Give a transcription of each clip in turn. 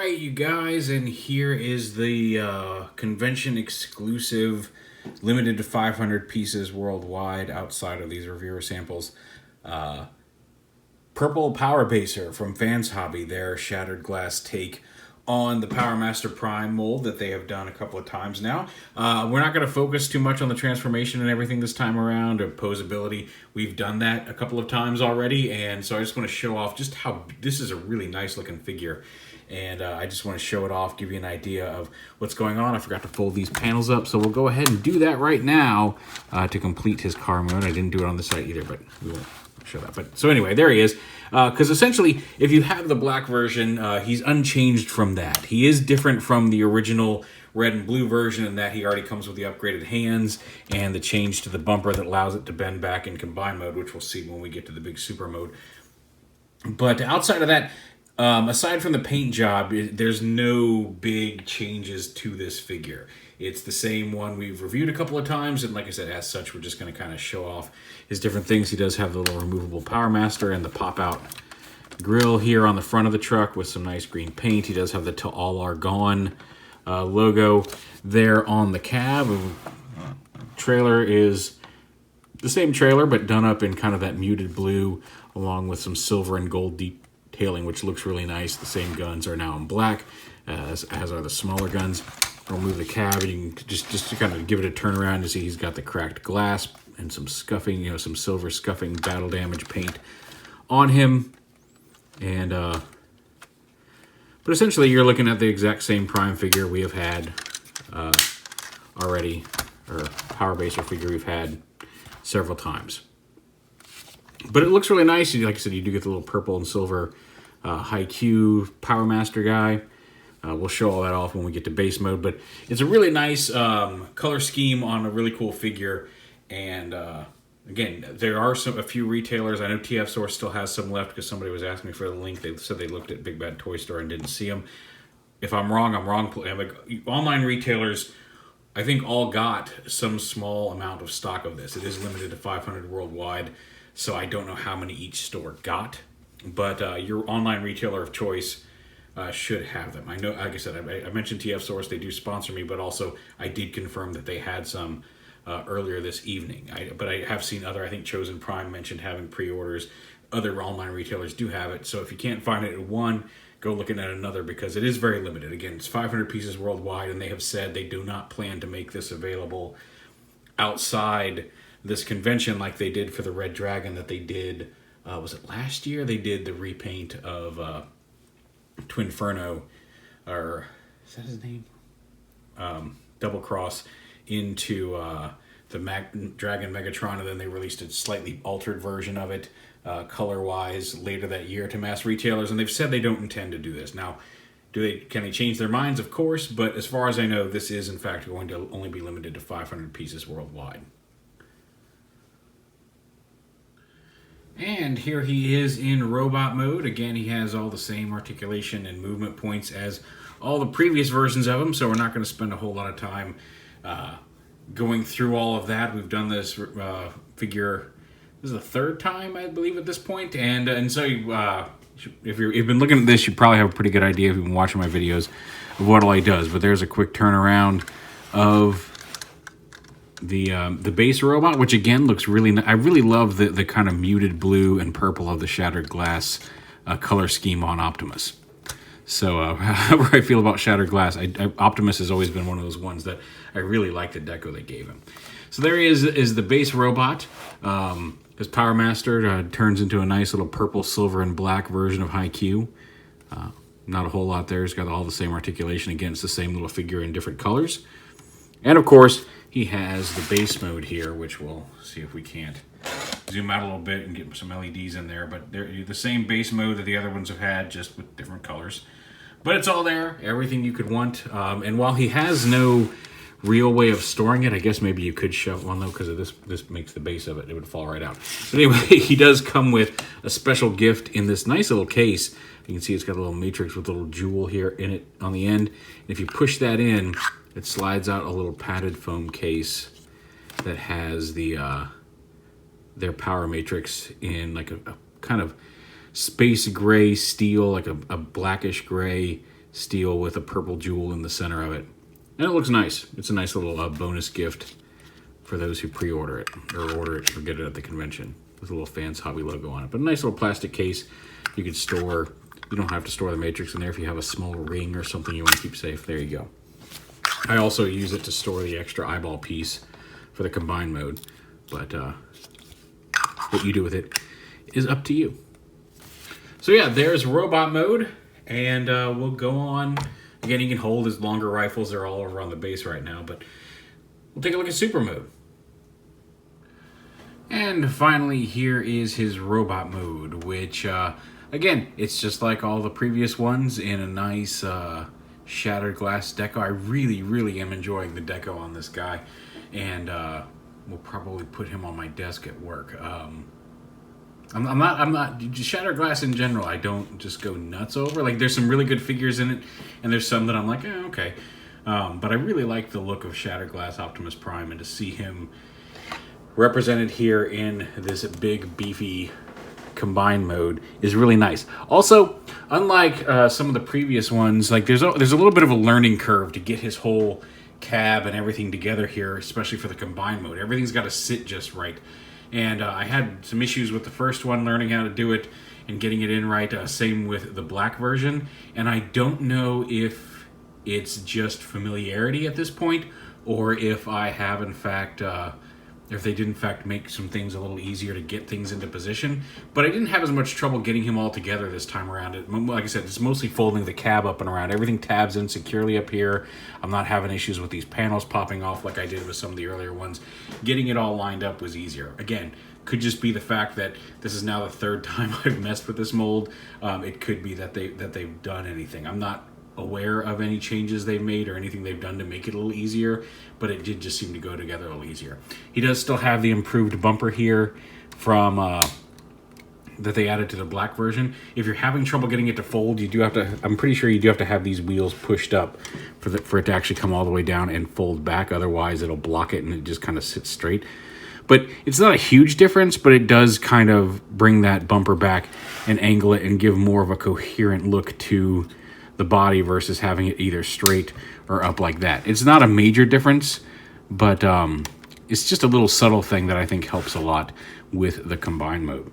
right, you guys, and here is the convention exclusive, limited to 500 pieces worldwide outside of these reviewer samples. Purple Power Baser from Fans Hobby, their shattered glass take on the Power Master Prime mold that they have done a couple of times now. We're not going to focus too much on the transformation and everything this time around, or posability. We've done that a couple of times already, and so I just want to show off just how this is a really nice looking figure. And I just want to show it off, give you an idea of what's going on. I forgot to fold these panels up, so we'll go ahead and do that right now to complete his car mode. I didn't do it on the side either, but we won't show that. But so anyway, there he is. Because essentially, if you have the black version, he's unchanged from that. He is different from the original red and blue version in that he already comes with the upgraded hands and the change to the bumper that allows it to bend back in combine mode, which we'll see when we get to the big super mode. But outside of that, aside from the paint job, there's no big changes to this figure. It's the same one we've reviewed a couple of times, and like I said, as such, we're just going to kind of show off his different things. He does have the little removable Power Master and the pop-out grill here on the front of the truck with some nice green paint. He does have the "Till All Are Gone" logo there on the cab. Trailer is the same trailer, but done up in kind of that muted blue, along with some silver and gold detailing, which looks really nice. The same guns are now in black, as are the smaller guns. I'll move the cab, and you can just to kind of give it a turn around to see he's got the cracked glass and some scuffing, some silver scuffing battle damage paint on him. And but essentially you're looking at the exact same Prime figure we have had already, or Power Baser figure we've had several times. But it looks really nice. Like I said, you do get the little purple and silver high Q Power Master guy. We'll show all that off when we get to base mode, but it's a really nice color scheme on a really cool figure. And again, there are a few retailers. I know TF Source still has some left because somebody was asking me for the link. They said they looked at Big Bad Toy Store and didn't see them. If I'm wrong, I'm wrong. Online retailers, I think, all got some small amount of stock of this. It is limited to 500 worldwide, so I don't know how many each store got. But your online retailer of choice should have them. I know, like I said, I mentioned TF Source. They do sponsor me, but also I did confirm that they had some earlier this evening. But I have seen other, I think Chosen Prime mentioned having pre-orders. Other online retailers do have it. So if you can't find it at one, go looking at another, because it is very limited. Again, it's 500 pieces worldwide, and they have said they do not plan to make this available outside this convention like they did for the Red Dragon that they did, was it last year? They did the repaint of Twinferno, or is that his name? Double Cross into the Dragon Megatron, and then they released a slightly altered version of it color-wise later that year to mass retailers, and they've said they don't intend to do this. Now, can they change their minds? Of course, but as far as I know, this is in fact going to only be limited to 500 pieces worldwide. And here he is in robot mode. Again, he has all the same articulation and movement points as all the previous versions of him, so we're not going to spend a whole lot of time going through all of that. We've done this figure, this is the third time, I believe, at this point. And so if you've been looking at this, you probably have a pretty good idea, if you've been watching my videos, of what all he does. But there's a quick turnaround of the base robot, which again looks really nice. I really love the kind of muted blue and purple of the shattered glass color scheme on Optimus. So however I feel about shattered glass, Optimus has always been one of those ones that I really like the deco they gave him. So there he is the base robot. His Power Master turns into a nice little purple, silver, and black version of High Q. Not a whole lot there. It's got all the same articulation. Again, it's the same little figure in different colors. And of course, he has the base mode here, which we'll see if we can't zoom out a little bit and get some LEDs in there. But they're the same base mode that the other ones have had, just with different colors. But it's all there, everything you could want. And while he has no real way of storing it, I guess maybe you could shove one, though, because of this makes the base of it. It would fall right out. But anyway, he does come with a special gift in this nice little case. You can see it's got a little matrix with a little jewel here in it on the end. And if you push that in, it slides out a little padded foam case that has their power matrix in like a kind of space gray steel, like a blackish gray steel with a purple jewel in the center of it. And it looks nice. It's a nice little bonus gift for those who pre-order it or order it or get it at the convention with a little Fans Hobby logo on it. But a nice little plastic case you can store. You don't have to store the Matrix in there if you have a small ring or something you want to keep safe. There you go. I also use it to store the extra eyeball piece for the combined mode. But what you do with it is up to you. So yeah, there's robot mode. And we'll go on. Again, you can hold his longer rifles. They're all over on the base right now. But we'll take a look at super mode. And finally, here is his robot mode, which, again, it's just like all the previous ones in a nice shattered glass deco. I really, really am enjoying the deco on this guy. And we'll probably put him on my desk at work. I'm not, shattered glass in general, I don't just go nuts over. Like, there's some really good figures in it, and there's some that I'm like, okay. But I really like the look of Shattered Glass Optimus Prime, and to see him represented here in this big, beefy combined mode is really nice. Also, unlike some of the previous ones, like there's a little bit of a learning curve to get his whole cab and everything together here, especially for the combined mode. Everything's got to sit just right. And I had some issues with the first one, learning how to do it and getting it in right. Same with the black version. And I don't know if it's just familiarity at this point, or if I have, in fact, if they did, in fact, make some things a little easier to get things into position. But I didn't have as much trouble getting him all together this time around. Like I said, it's mostly folding the cab up and around. Everything tabs in securely up here. I'm not having issues with these panels popping off like I did with some of the earlier ones. Getting it all lined up was easier. Again, could just be the fact that this is now the third time I've messed with this mold. It could be that they've done anything. I'm not aware of any changes they've made or anything they've done to make it a little easier, but it did just seem to go together a little easier. He does still have the improved bumper here from that they added to the black version. If you're having trouble getting it to fold, you do have to, I'm pretty sure you do have to have these wheels pushed up for it to actually come all the way down and fold back. Otherwise it'll block it and it just kind of sits straight. But it's not a huge difference, but it does kind of bring that bumper back and angle it and give more of a coherent look to the body versus having it either straight or up like that. It's not a major difference, but it's just a little subtle thing that I think helps a lot with the combined mode.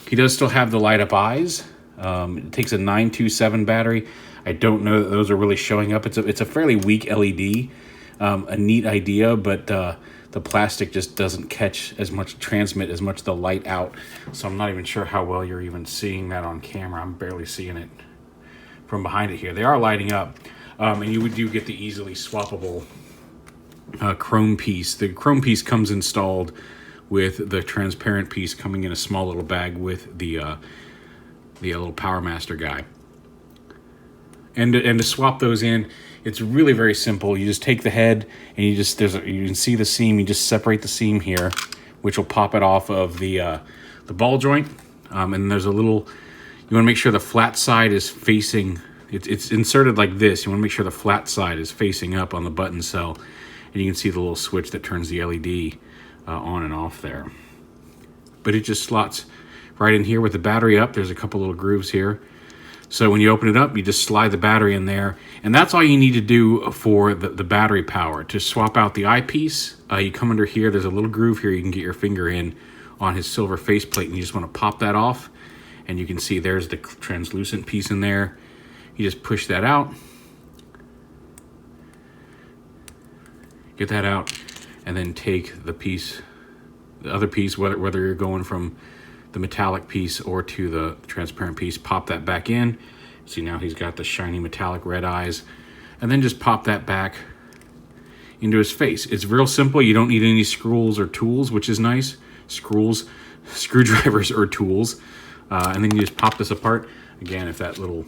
He does still have the light up eyes. It takes a 927 battery. I don't know that those are really showing up. It's a fairly weak LED. A neat idea, but the plastic just doesn't transmit as much of the light out. So I'm not even sure how well you're even seeing that on camera. I'm barely seeing it from behind it here. They are lighting up, and you do get the easily swappable chrome piece. The chrome piece comes installed with the transparent piece coming in a small little bag with the little Power Master guy. And to swap those in, it's really very simple. You just take the head and you can see the seam. You just separate the seam here, which will pop it off of the ball joint. And there's a little. You want to make sure the flat side is facing. It's inserted like this. You want to make sure the flat side is facing up on the button cell, and you can see the little switch that turns the LED on and off there. But it just slots right in here with the battery up. There's a couple little grooves here. So when you open it up, you just slide the battery in there. And that's all you need to do for the battery power. To swap out the eyepiece, you come under here. There's a little groove here you can get your finger in on his silver faceplate. And you just want to pop that off. And you can see there's the translucent piece in there. You just push that out. Get that out. And then take the piece, the other piece, whether you're going from the metallic piece or to the transparent piece, pop that back in. See, now he's got the shiny metallic red eyes. And then just pop that back into his face. It's real simple. You don't need any screws or tools, which is nice. Screwdrivers or tools. And then you just pop this apart. Again, if that little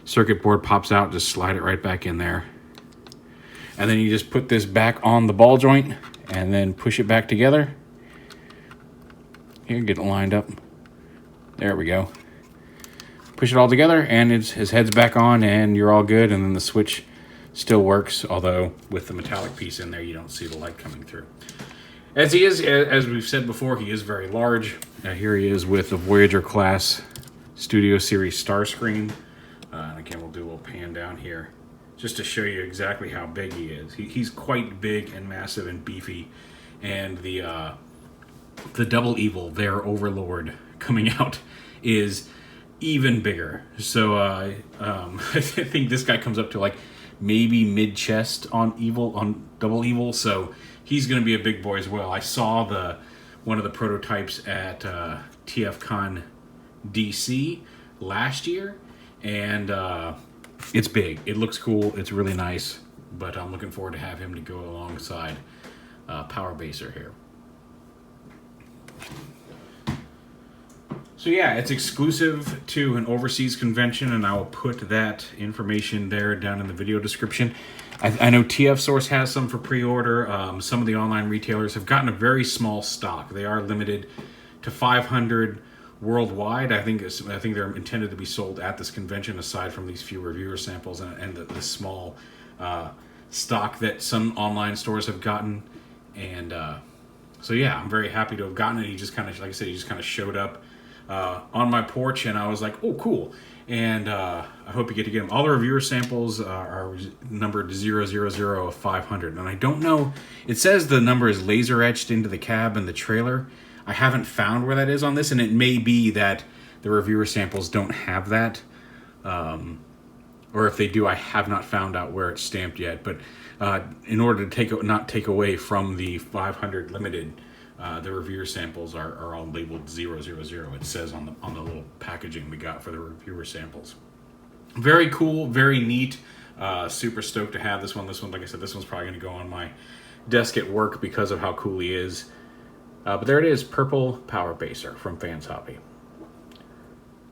circuit board pops out, just slide it right back in there. And then you just put this back on the ball joint and then push it back together. Here, get it lined up. There we go. Push it all together and his head's back on and you're all good. And then the switch still works, although with the metallic piece in there, you don't see the light coming through. As we've said before, he is very large. Here he is with the Voyager class Studio Series star screen. And again, we'll do a little pan down here just to show you exactly how big he is. He's quite big and massive and beefy, and the Double Evil, their overlord, coming out is even bigger. So I think this guy comes up to like maybe mid chest on Double Evil, so he's going to be a big boy as well. I saw one of the prototypes at TFCon DC last year, and it's big. It looks cool. It's really nice, but I'm looking forward to have him to go alongside Power Baser here. So yeah, it's exclusive to an overseas convention, and I will put that information there down in the video description. I know TF Source has some for pre-order. Some of the online retailers have gotten a very small stock. They are limited to 500 worldwide. I think they're intended to be sold at this convention, aside from these few reviewer samples and the small stock that some online stores have gotten. And so yeah, I'm very happy to have gotten it. He just kind of, like I said, he just kind of showed up on my porch, and I was like, oh, cool. And I hope you get to get them. All the reviewer samples are numbered 000 of 500. And I don't know, it says the number is laser etched into the cab and the trailer. I haven't found where that is on this, and it may be that the reviewer samples don't have that. Or if they do, I have not found out where it's stamped yet. But in order to not take away from the 500 limited, the reviewer samples are all labeled 000. It says on the little packaging we got for the reviewer samples. Very cool, very neat. Super stoked to have this one. This one, like I said, this one's probably going to go on my desk at work because of how cool he is. But there it is, Purple Power Baser from Fans Hobby.